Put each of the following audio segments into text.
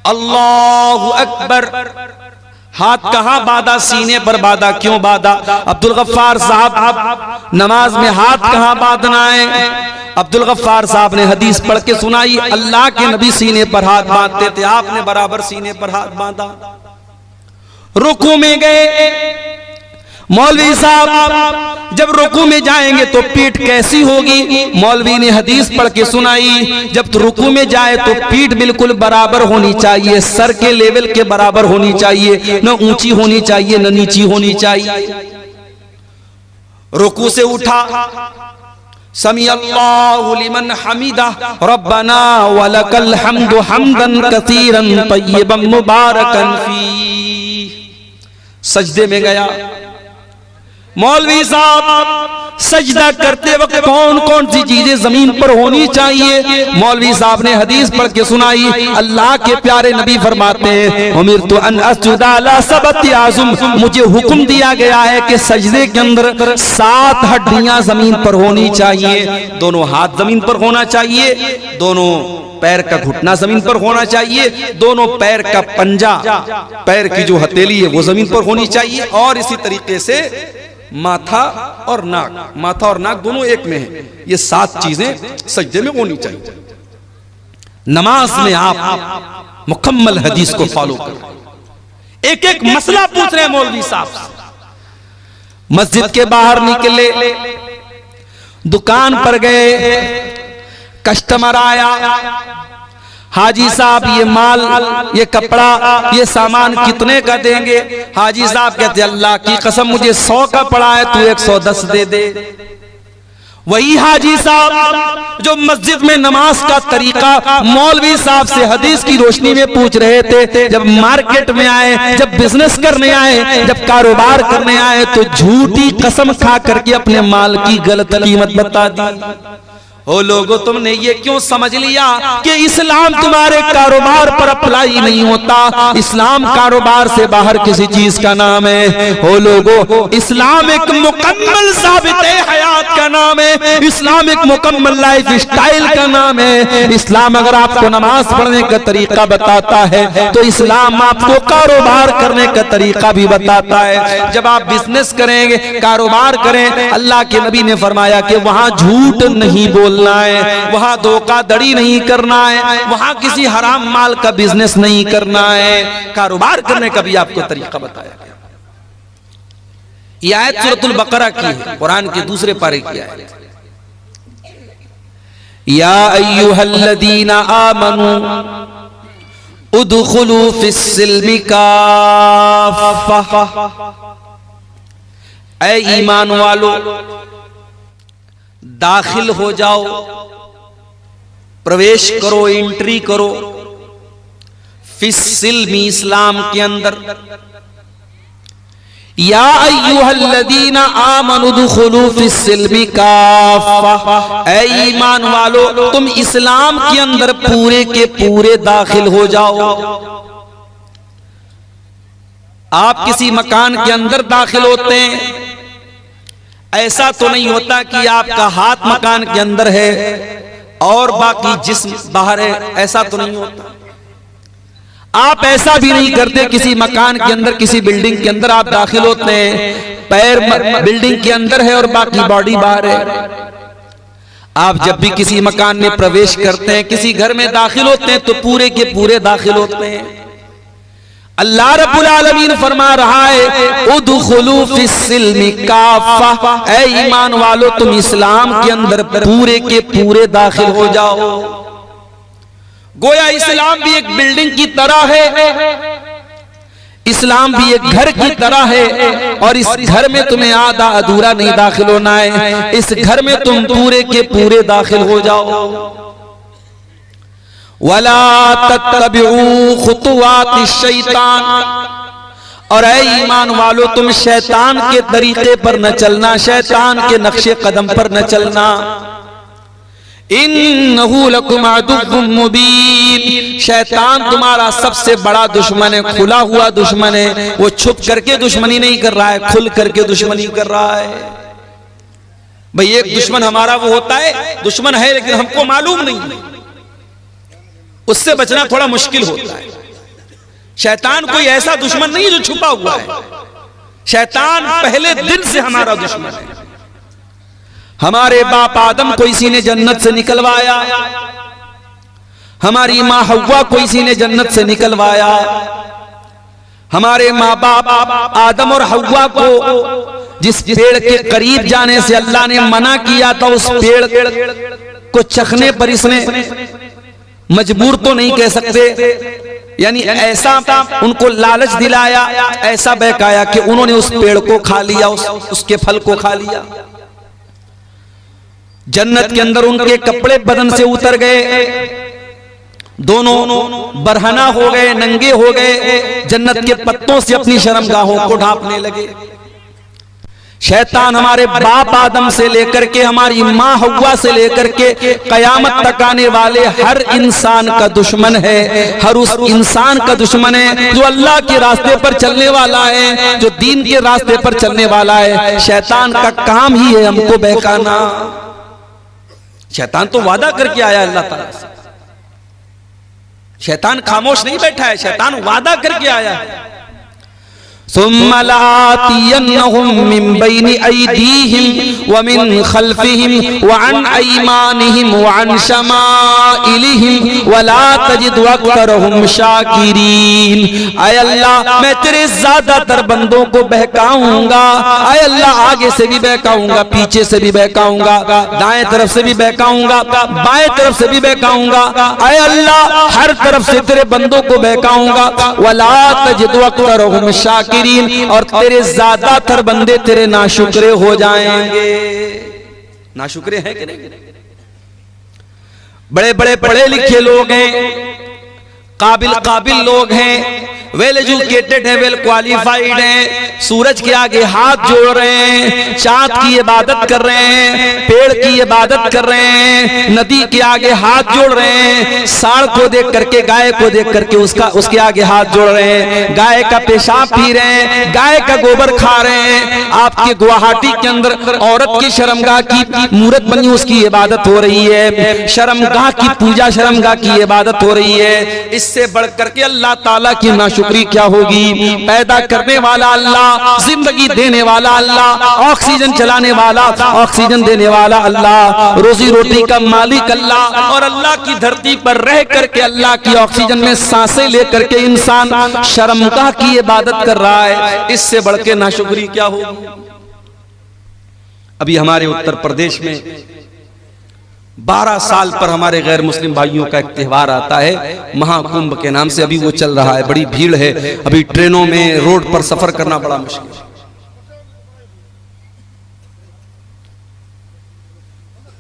अल्लाहु अकबर। हाथ कहां बांधा? सीने पर बांधा। क्यों बांधा? अब्दुल गफ्फार साहब, नमाज में हाथ कहां बांधना है? अब्दुल गफ्फार साहब ने हदीस पढ़ के सुनाई, अल्लाह के नबी सीने पर हाथ बांधते थे, आपने बराबर सीने पर हाथ बांधा। रुकू में गए, मौलवी साहब जब रुकू में जाएंगे तो पीठ कैसी होगी? मौलवी ने हदीस पढ़ के सुनाई, जब रुकू में जाए तो पीठ बिल्कुल बराबर होनी चाहिए, सर के लेवल के बराबर होनी चाहिए, न ऊंची होनी चाहिए न नीची होनी चाहिए। रुकू से उठा, समी अल्लाहु लिमन हमीदा रब्बना वलकल हम्दु हम्दन कसीरन तय्यबन मुबारकन फी। सजदे में गया, मौलवी साहब सजदा करते वक्त कौन कौन सी चीजें जमीन पर होनी चाहिए? मौलवी साहब ने हदीस पढ़ के सुनाई, अल्लाह के प्यारे नबी फरमाते हैं, उमिरतु अन अस्जुदा अला सबति आज़ुम, मुझे हुक्म दिया गया है कि सजदे के अंदर 7 हड्डियां जमीन पर होनी चाहिए। दोनों हाथ जमीन पर होना चाहिए, दोनों पैर का घुटना जमीन पर होना चाहिए, दोनों पैर का पंजा, पैर की जो हथेली है वो जमीन पर होनी चाहिए, और इसी तरीके से माथा और नाक, माथा और नाक दोनों एक में है। ये 7 चीजें सजदे में होनी चाहिए। नमाज में आप मुकम्मल हदीस को फॉलो करें। एक एक मसला पूछ रहे हैं मौलवी साहब। मस्जिद के बाहर निकले, दुकान पर गए, कस्टमर आया, हाजी साहब ये माल, ये कपड़ा, ये सामान कितने का देंगे? हाजी साहब कहते अल्लाह की कसम मुझे 100 का पड़ा है, तू 110 दे दे। वही हाजी साहब जो मस्जिद में नमाज का तरीका मौलवी साहब से हदीस की रोशनी में पूछ रहे थे, जब मार्केट में आए, जब बिजनेस करने आए, जब कारोबार करने आए, तो झूठी कसम खा करके अपने माल की गलत कीमत बता दी। ओ लोगों, तुमने ये क्यों समझ लिया कि इस्लाम तुम्हारे कारोबार पर अप्लाई नहीं होता? इस्लाम कारोबार से बाहर किसी चीज का नाम है। ओ लोगों, इस्लाम एक मुकम्मल साबिते हयात का नाम है, इस्लाम एक मुकम्मल लाइफ स्टाइल का नाम है। इस्लाम अगर आपको नमाज पढ़ने का तरीका बताता है तो इस्लाम आपको कारोबार करने का तरीका भी बताता है। जब आप बिजनेस करेंगे, कारोबार करें, अल्लाह के नबी ने फरमाया कि वहां झूठ नहीं बोलना है, वहां धोखाधड़ी नहीं करना है, वहां किसी हराम माल का बिजनेस नहीं करना है। कारोबार करने का भी आपको तरीका बताया गया। यह आयत सूरतुल बकरा की है, कुरान के दूसरे पारे की आयत। या अय्युहल्लज़ीना आमनू उदखुलू फिस्सिल्मि काफ़्फ़ा, ऐ ईमान वालो दाखिल हो जाओ, प्रवेश करो, एंट्री करो, फिस्सिल्मी इस्लाम के अंदर। या अय्युहल्लज़ीना आमनु उदखुलू फिस्सिल्मि काफ़्फ़ा, ऐ ईमान वालो तुम इस्लाम के अंदर पूरे के पूरे दाखिल हो जाओ। आप किसी मकान के अंदर दाखिल होते हैं, ऐसा तो नहीं होता कि आपका हाथ मकान के अंदर है और बाकी जिस्म बाहर है, ऐसा तो नहीं होता। आप ऐसा भी नहीं करते, किसी मकान के अंदर, किसी बिल्डिंग के अंदर आप दाखिल होते हैं, पैर बिल्डिंग के अंदर है और बाकी बॉडी बाहर है। आप जब भी किसी मकान में प्रवेश करते हैं, किसी घर में दाखिल होते हैं, तो पूरे के पूरे दाखिल होते हैं। अल्लाह रब्बुल आलमीन फरमा रहा है उदखुलू फिस्सिल्मि काफ़्फ़ा, ऐ ईमान वालो तुम इस्लाम के अंदर पूरे के पूरे दाखिल हो जाओ। गोया इस्लाम भी एक बिल्डिंग की तरह है, इस्लाम भी एक घर की तरह है, और इस घर में तुम्हें आधा अधूरा नहीं दाखिल होना है, इस घर में तुम पूरे के पूरे दाखिल हो जाओ। वला तत्तबिऊ खुतुवाति शैतान, और ऐ ईमान वालो तुम शैतान के तरीके पर न चलना, शैतान के नक्शे कदम पर न चलना। इन्नहु लकुम अदुव्वुम मुबीन, शैतान तुम्हारा सबसे बड़ा दुश्मन है, खुला हुआ दुश्मन है। वो छुप करके दुश्मनी नहीं कर रहा है, खुल करके दुश्मनी कर रहा है। भाई एक दुश्मन हमारा वो होता है, दुश्मन है लेकिन हमको मालूम नहीं, उससे बचना थोड़ा मुश्किल होता है। शैतान कोई ऐसा दुश्मन नहीं जो छुपा हुआ है, शैतान पहले दिन से हमारा दुश्मन है। हमारे बाप आदम को इसी ने जन्नत से निकलवाया, हमारी मां हव्वा को इसी ने जन्नत से निकलवाया। हमारे माँ बाप आदम और हव्वा को जिस पेड़ के करीब जाने से अल्लाह ने मना किया था, उस पेड़ को चखने पर इसने मजबूर तो नहीं कह सकते, यानी ऐसा उनको लालच दिलाया, ऐसा बहकाया कि उन्होंने उस पेड़ को खा लिया, उसके फल को खा लिया। जन्नत के अंदर उनके कपड़े बदन से उतर गए, दोनों बरहना हो गए, नंगे हो गए, जन्नत के पत्तों से अपनी शर्मगाहों को ढांपने लगे। शैतान हमारे बाप आदम से लेकर के हमारी मां हव्वा से लेकर के कयामत तक आने वाले हर इंसान का दुश्मन है, हर उस इंसान का दुश्मन है जो अल्लाह के रास्ते पर चलने वाला है, जो दीन के रास्ते पर चलने वाला है। शैतान का काम ही है हमको बहकाना। शैतान तो वादा करके आया अल्लाह ताला से, शैतान खामोश नहीं बैठा है, शैतान वादा करके आया है। सुम्मा लातियन्नहुम मिन बैनि अयदीहिम व मिन खल्फिहिम व अन अयमानिहिम व अन शमाइलिहिम व ला तजिदु अक्सरहुम शाकिरीन। ऐ अल्लाह, मैं तेरे ज्यादातर बंदों को बहकाऊंगा। ऐ अल्लाह, आगे से भी बहकाऊंगा, पीछे से भी बहकाऊंगा, दाएं तरफ से भी बहकाऊंगा, बाएं तरफ से भी बहकाऊंगा। ऐ अल्लाह, हर तरफ से तेरे बंदों को बहकाऊंगा। व ला तजिदु अक्सरहुम शाकिरीन, और तेरे ज्यादातर बंदे तेरे नाशुक्रे हो जाएंगे। नाशुक्रे हैं कि नहीं? बड़े बड़े पढ़े लिखे लोग हैं, काबिल लोग हैं, वेल एजुकेटेड है, वेल क्वालिफाइड हैं, सूरज के आगे हाथ जोड़ रहे हैं, चांद की इबादत कर रहे हैं, पेड़ की इबादत कर रहे हैं, नदी के आगे हाथ जोड़ रहे हैं, सांड को देख करके, गाय को देख करके उसके आगे हाथ जोड़ रहे हैं, गाय का पेशाब पी रहे हैं, गाय का गोबर खा रहे हैं। आपके गुवाहाटी के अंदर औरत की शर्मगाह की मूर्त बनी, उसकी इबादत हो रही है, शर्मगाह की पूजा, शर्मगाह की इबादत हो रही है। इससे बढ़ करके अल्लाह ताला की नाशुक्री क्या होगी? पैदा करने वाला अल्लाह, जिंदगी देने वाला अल्लाह, ऑक्सीजन चलाने वाला, ऑक्सीजन देने वाला अल्लाह, रोजी रोटी का मालिक अल्लाह, और अल्लाह की धरती पर रह करके अल्लाह की ऑक्सीजन में सांसें लेकर के इंसान शर्मगाह की इबादत कर रहा है। इससे बढ़ के नाशुक्री क्या होगी? अभी हमारे उत्तर प्रदेश में 12 साल पर हमारे गैर मुस्लिम भाइयों का एक त्योहार आता है, महाकुंभ के नाम से। अभी वो चल रहा है, बड़ी भीड़ है, अभी ट्रेनों में, रोड पर सफर करना बड़ा मुश्किल है।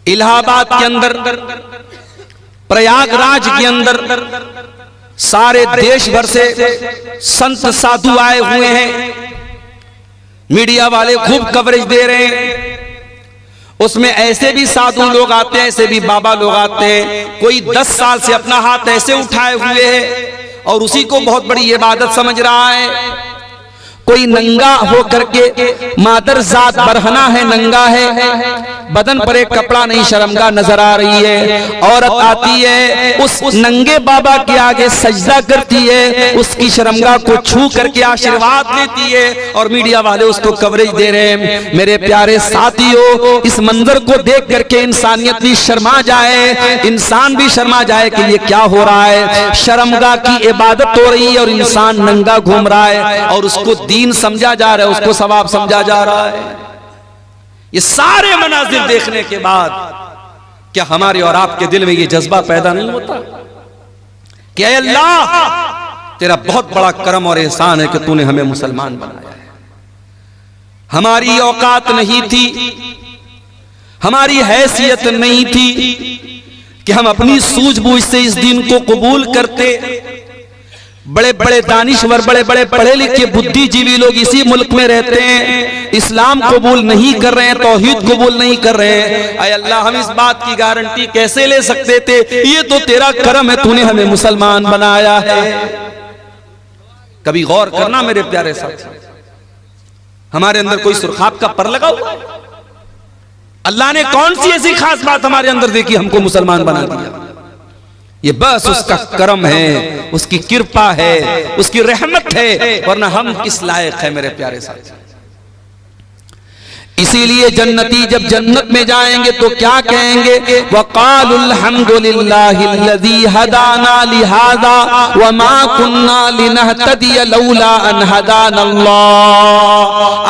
इलाहाबाद के अंदर, प्रयागराज के अंदर सारे देश भर से संत साधु आए हुए हैं, मीडिया वाले खूब कवरेज दे रहे हैं। उसमें ऐसे भी साधु लोग आते हैं, ऐसे भी बाबा लोग आते हैं। कोई 10 साल से अपना हाथ ऐसे उठाए हुए है और उसी को बहुत बड़ी इबादत समझ रहा है। कोई नंगा हो करके, मादर जात बरहना है, नंगा है, बदन पर एक कपड़ा नहीं, शर्मगाह नजर आ रही है। औरत आती है, उस नंगे बाबा के आगे सजदा करती है, उसकी शर्मगाह को छू करके आशीर्वाद लेती है, और मीडिया वाले उसको कवरेज दे रहे हैं। मेरे प्यारे साथियों, इस मंजर को देख करके इंसानियत भी शर्मा जाए, इंसान भी शर्मा जाए कि ये क्या हो रहा है। शर्मगाह की इबादत हो रही है और इंसान नंगा घूम रहा है, और उसको दीन समझा जा रहा है, उसको सवाब समझा जा रहा है। ये सारे मनाजिर देखने के बाद क्या हमारे और आपके दिल में ये जज्बा पैदा नहीं होता कि ऐ अल्लाह, तेरा बहुत बड़ा करम और एहसान है कि तूने हमें मुसलमान बनाया है। हमारी औकात नहीं थी, हमारी हैसियत नहीं थी कि हम अपनी सूझबूझ से इस दीन को कबूल करते। बड़े बड़े दानिश्वर, बड़े बड़े पढ़े लिखे बुद्धिजीवी लोग इसी मुल्क में रहते हैं, इस्लाम कबूल नहीं कर रहे हैं, तौहीद कबूल नहीं कर रहे हैं। ऐ अल्लाह, हम इस बात की गारंटी कैसे ले सकते थे? ये तो तेरा करम है, तूने हमें मुसलमान बनाया है। कभी गौर करना मेरे प्यारे साथी, हमारे अंदर कोई सुरखाब का पर लगा हुआ? अल्लाह ने कौन सी ऐसी खास बात हमारे अंदर देखी, हमको मुसलमान बना दिया? ये बस उसका करम है, उसकी कृपा है, उसकी रहमत है, वरना हम किस लायक है मेरे प्यारे साथी। इसीलिए जन्नती जब जन्नत में जाएंगे तो क्या कहेंगे? वक़ालुल हम्दुलिल्लाहिल्लज़ी हदाना लिहाज़ा वमा कुन्ना लिनहतदिय लौला अन हदानल्लाह।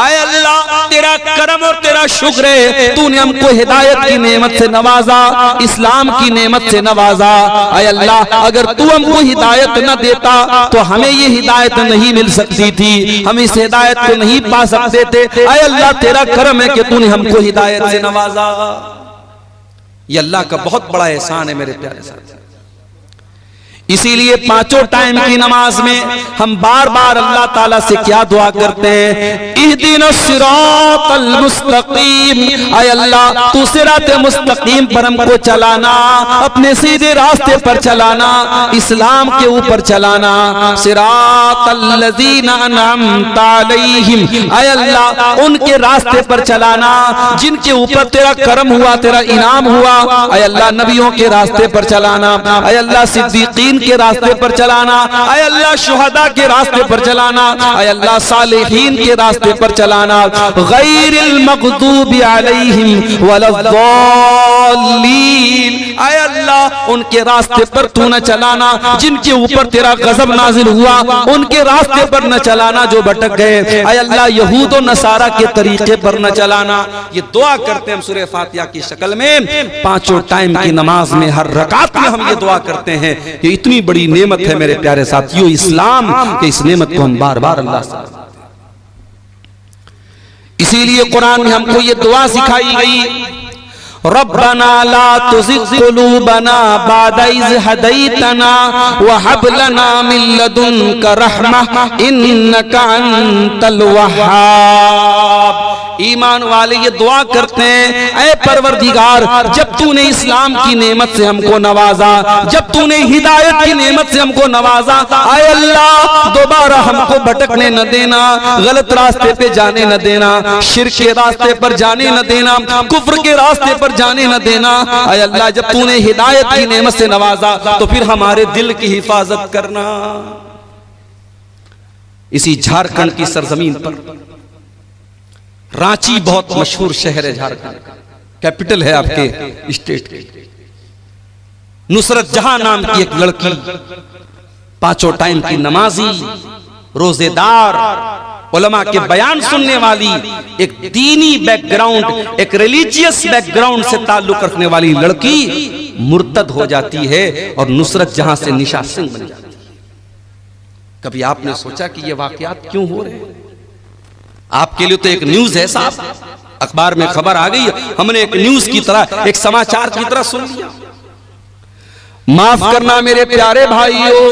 आय अल्लाह, तेरा करम और तेरा शुक्र है, तूने हमको हिदायत की नेमत से नवाजा, इस्लाम की नेमत से नवाजा। आय अल्लाह, अगर तू हमको हिदायत न देता तो हमें ये हिदायत नहीं मिल सकती थी, हम इस हिदायत को नहीं पा सकते थे। आय अल्लाह, तेरा करम है कि तूने हमको हिदायत से नवाजा। ये अल्लाह का बहुत बड़ा एहसान है मेरे प्यारे साथी। इसीलिए पांचों टाइम की नमाज में हम बार बार अल्लाह ताला से क्या दुआ करते हैं? इहदिनस सिरातल मुस्तकीम। आय अल्लाह, तू सिराते मुस्तकीम पर हमको चलाना, अपने सीधे रास्ते पर चलाना, इस्लाम के ऊपर चलाना। सिरातल लज़ीना अनअमता अलैहिम। आय अल्लाह, उनके रास्ते पर चलाना जिनके ऊपर तेरा करम हुआ, तेरा इनाम हुआ। आय अल्लाह, नबियों के रास्ते पर चलाना। आय अल्लाह, सिद्दीकीन के रास्ते पर चलाना। आय अल्लाह, शुहदा के रास्ते पर चलाना। आय अल्लाह, सालिहीन के रास्ते पर चलाना। गैरिल मग़दूबि अलैहिम वलद्दाल्लीन। आय अल्लाह, उनके रास्ते पर तू न चलाना जिनके ऊपर तेरा गज़ब नाजिल हुआ, उनके रास्ते पर न चलाना जो भटक गए। आय अल्लाह, यहूद और नसारा के तरीके पर न चलाना। ये दुआ करते हैं हम सूरह फातिहा की शक्ल में, पांचों टाइम की नमाज में हर रकात में हम ये दुआ करते हैं। ये इतनी बड़ी नेमत है मेरे प्यारे साथियों इस्लाम, कि इस नेमत को हम बार बार अल्लाह से। इसीलिए कुरान में हमको ये दुआ सिखाई गई, रब्बना ला तुज़िग़ क़ुलूबना बअदा इज़ हदैतना व हब लना मिन लदुनका रहमह इन्नका अंतल वह्हाब। ईमान वाले ये दुआ करते हैं, ऐ परवरदिगार, जब तूने इस्लाम की नेमत से हमको नवाजा, जब तूने हिदायत की नेमत से हमको नवाजा, आय अल्लाह, दोबारा हमको भटकने न देना, गलत रास्ते पे जाने न देना, शिर्क के रास्ते पर जाने न देना, कुफ्र के रास्ते पर जाने न देना। आय अल्लाह, जब तूने हिदायत की नेमत से नवाजा तो फिर हमारे दिल की हिफाजत करना। इसी झारखंड की सरजमीन पर रांची बहुत मशहूर शहर है, झारखंड कैपिटल है आपके स्टेट की। नुसरत जहां नाम की एक लड़की, पांचों टाइम की नमाजी, रोजेदार, उलमा के बयान सुनने वाली, एक दीनी बैकग्राउंड, एक रिलीजियस बैकग्राउंड से ताल्लुक रखने वाली लड़की मुर्तद हो जाती है और नुसरत जहां से निशा सिंह बन जाती है। कभी आपने सोचा कि ये वाकयात क्यों हो रहे हैं? आपके लिए तो एक न्यूज है साहब, अखबार में खबर आ गई, हमने एक न्यूज की तरह, एक समाचार की तरह सुन लिया। माफ करना मेरे प्यारे भाइयों,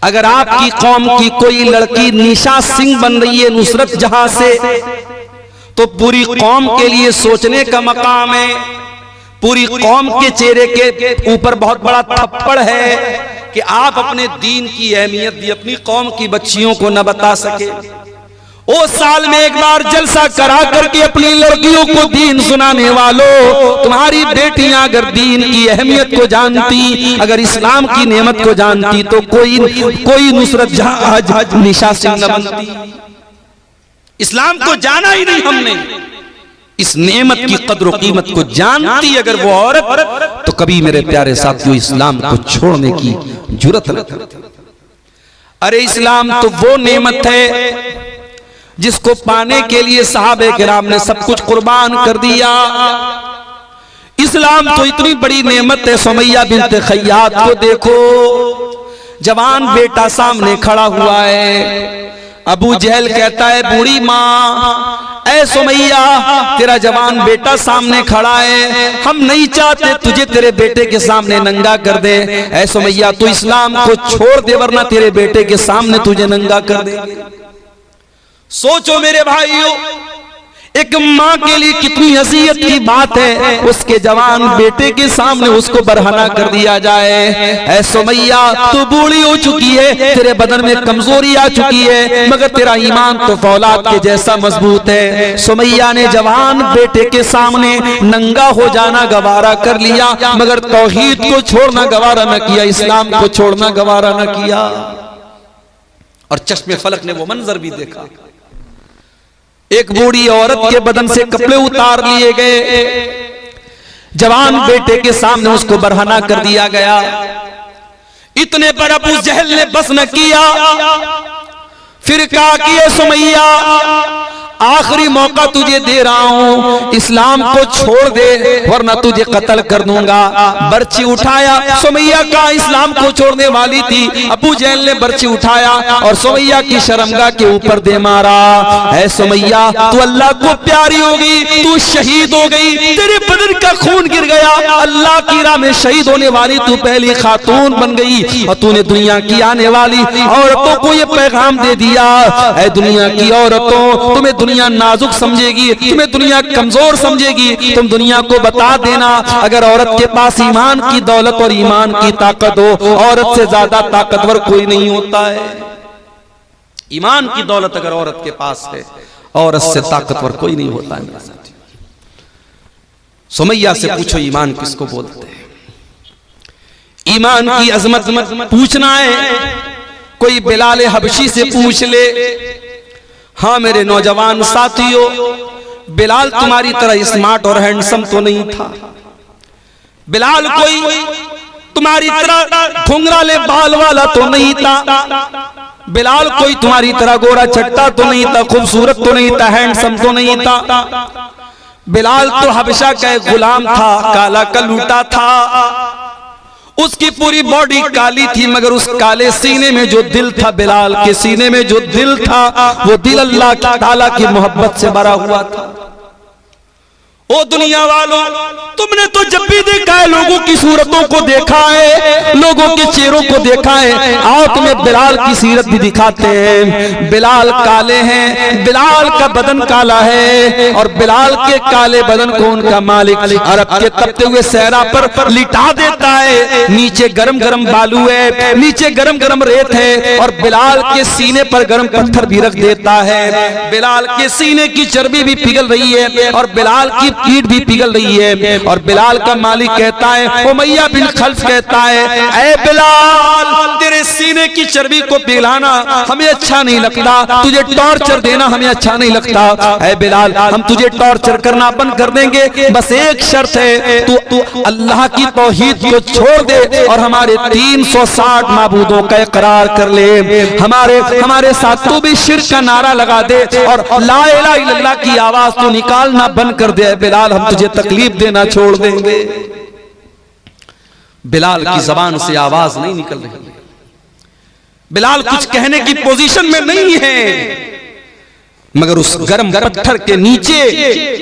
अगर आपकी कौम की कोई लड़की निशा सिंह बन रही है नुसरत जहां से, तो पूरी कौम के लिए सोचने का मकाम है। पूरी कौम के चेहरे के ऊपर बहुत बड़ा थप्पड़ है कि आप अपने दीन की अहमियत भी अपनी कौम की बच्चियों को न बता सके। ओ साल में एक बार जलसा करा करके अपनी लड़कियों को दीन सुनाने वालों, तुम्हारी बेटियां अगर दीन की अहमियत को जानती, अगर इस्लाम की नेमत को जानती, तो कोई नुसरत जहां आज निशा सिंह न बनती। इस्लाम को जाना ही नहीं हमने, इस नेमत की कद्र कीमत को जानती अगर वो औरत, तो कभी मेरे प्यारे साथियों इस्लाम को छोड़ने की जुर्रत न करती। अरे इस्लाम तो वो नेमत है जिसको पाने के लिए सहाबे किराम ने सब कुछ कुर्बान कर दिया। इस्लाम तो इतनी बड़ी नेमत है। सुमैया बिन्त खय्यात को देखो, जवान बेटा सामने खड़ा हुआ है। अबू जहल कहता है, बूढ़ी माँ, ऐ सुमैया, तेरा जवान बेटा सामने खड़ा है, हम नहीं चाहते तुझे तेरे बेटे के सामने नंगा कर दे। ऐ सुमैया, तू इस्लाम को छोड़ दे वरना तेरे बेटे के सामने तुझे नंगा कर दे। सोचो मेरे भाइयों, एक माँ के लिए कितनी अज़ियत की बात है, उसके जवान बेटे के सामने उसको बरहना कर दिया जाए। ऐ सुमैया, तू बूढ़ी हो चुकी है, तेरे बदन में कमजोरी आ चुकी है, मगर तेरा ईमान तो फौलाद के जैसा मजबूत है। सुमैया ने जवान बेटे के सामने नंगा हो जाना गवारा कर लिया, मगर तौहीद को छोड़ना गवारा न किया, इस्लाम को छोड़ना गवारा न किया। और चश्मे फलक ने वो मंजर भी देखा, एक बूढ़ी औरत के बदन से कपड़े उतार लिए गए, जवान बेटे के सामने उसको बरहना कर दिया गया। इतने पर अबू जहल ने बस न किया, फिर कहा कि ये सुमैया, आखिरी मौका तुझे दे रहा हूं, इस्लाम को छोड़ दे वरना तुझे कत्ल कर दूंगा। बर्ची उठाया, सुमैया का इस्लाम को छोड़ने वाली थी, अबू जहल ने बर्ची उठाया और सुमैया की शर्मगाह के ऊपर दे मारा। ऐ सुमैया, तू अल्लाह को प्यारी हो गई, तू शहीद हो गई, तेरे बदन का खून गिर गया, अल्लाह की राह में शहीद होने वाली तू पहली खातून बन गई। और तूने दुनिया की आने वाली औरतों को ये पैगाम दे दिया, ऐ दुनिया की औरतों, तुम्हें दुनिया नाजुक समझेगी, तुम्हें दुनिया कमजोर समझेगी, तुम दुनिया को बता देना, अगर औरत के पास ईमान की दौलत और ईमान की ताकत हो, औरत से ज्यादा ताकतवर कोई नहीं होता है। ईमान की दौलत अगर औरत के पास है, औरत से ताकतवर कोई नहीं होता है। सुमैया से पूछो ईमान किसको बोलते हैं? ईमान की अजमत पूछना है, कोई बिलाल हबशी से पूछ ले। हाँ मेरे नौजवान साथियों, बिलाल तुम्हारी तरह स्मार्ट और हैंडसम तो नहीं था, बिलाल कोई तुम्हारी तरह घुंघराले बाल वाला तो नहीं था, बिलाल कोई तुम्हारी तरह गोरा चट्टा तो नहीं था, खूबसूरत तो नहीं था, हैंडसम तो नहीं था। बिलाल तो हबशा का एक गुलाम था, काला कलूटा था, उसकी पूरी बॉडी काली थी, मगर उस काले सीने में जो दिल था, बिलाल के सीने में जो दिल था, वो दिल अल्लाह ताला की मोहब्बत से भरा हुआ था। ओ दुनिया वालों, तुमने तो जब भी देखा है लोगों की सूरतों को देखा है, लोगों के चेहरों को देखा है, आओ तुम्हें बिलाल की सीरत भी दिखाते हैं। बिलाल काले हैं, बिलाल का बदन काला है, और बिलाल के काले बदन को उनका मालिक अरब के तपते हुए सहरा पर लिटा देता है। नीचे गरम गरम बालू है, नीचे गरम गरम रेत है, और बिलाल के सीने पर गरम पत्थर भी रख देता है। बिलाल के सीने की चर्बी भी पिघल रही है और बिलाल की पीठ भी पिघल रही है, और बिलाल का मालिक कहता है, उमैया बिन खल्फ कहता है, ऐ बिलाल, तेरे सीने की चर्बी को पिघलाना हमें अच्छा नहीं लगता, तुझे टॉर्चर देना हमें अच्छा नहीं लगता। ऐ बिलाल, हम तुझे टॉर्चर करना बंद कर देंगे, बस एक शर्त है, तू अल्लाह की तौहीद को छोड़ दे और हमारे 360 माबूदों का इकरार कर ले, हमारे साथ तू भी शिर्क का नारा लगा दे और ला इलाहा इल्लल्लाह की आवाज तो निकालना बंद कर दे। बिलाल, हम तुझे तकलीफ देना छोड़ देंगे। बिलाल की जबान से आवाज नहीं निकल रही, बिलाल कुछ कहने की पोजीशन में नहीं है, मगर उस गरम पत्थर के नीचे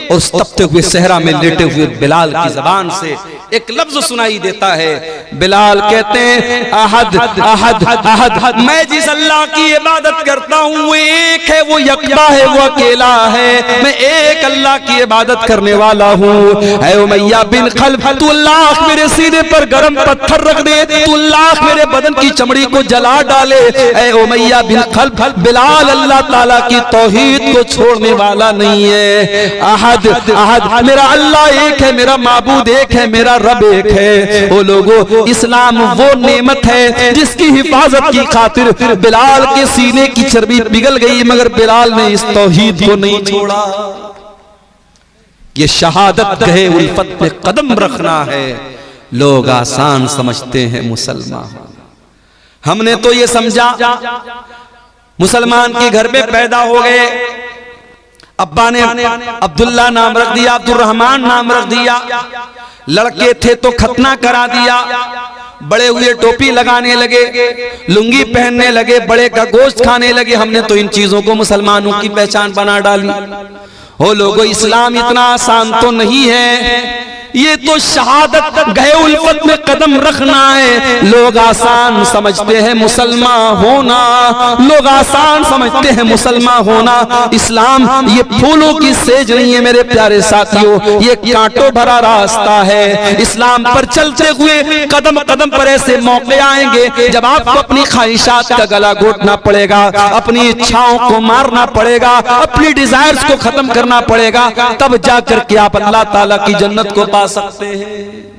और उस तपते हुए सहरा में लेटे हुए बिलाल की जबान से एक लफ्ज सुनाई देता है। बिलाल कहते हैं, अहद अहद अहद, मैं जिस अल्लाह की इबादत करता हूँ वो एक है, वो यकता है, वो अकेला है, मैं एक अल्लाह की इबादत करने वाला हूँ। ऐ उमैया बिन खल्फ, तू अल्लाह मेरे सीने पर गरम पत्थर रख दे, तू अल्लाह मेरे बदन की चमड़ी को जला डाले। ऐ उमैया बिन खल्फ, बिलाल अल्लाह ताला की तौहीद को छोड़ने वाला नहीं है। अहद अहद, मेरा अल्लाह एक है, मेरा माबूद एक है, मेरा रब एक है। ओ लोगों, इस्लाम वो नेमत है जिसकी हिफाजत की खातिर बिलाल के सीने की चर्बी पिघल गई, मगर बिलाल ने इस तौहीद को नहीं छोड़ा। ये शहादत गहे उल्फत पे कदम रखना है, लोग आसान समझते हैं मुसलमान। हमने तो ये समझा मुसलमान के घर में पैदा हो गए, अब्बा ने अब्दुल्ला नाम रख दिया, अब्दुल रहमान नाम रख दिया, लड़के थे तो खतना करा दिया, बड़े हुए टोपी लगाने लगे, लुंगी पहनने लगे, बड़े का गोश्त खाने लगे। हमने तो इन चीजों को मुसलमानों की पहचान बना डाली। हो लोगों, इस्लाम इतना आसान तो नहीं है। ये तो शहादत गए उल्फत में कदम रखना है। लोग आसान समझते हैं मुसलमान होना, लोग आसान समझते हैं मुसलमान होना। इस्लाम ये फूलों की सेज नहीं है मेरे प्यारे साथियों, ये कांटों भरा रास्ता है। इस्लाम पर चलते हुए कदम कदम पर ऐसे मौके आएंगे जब आपको अपनी ख्वाहिशात का गला घोटना पड़ेगा, अपनी इच्छाओं को मारना पड़ेगा, अपनी डिजायर्स को खत्म करना पड़ेगा, तब जाकर के आप अल्लाह ताला की जन्नत को पा सकते हैं।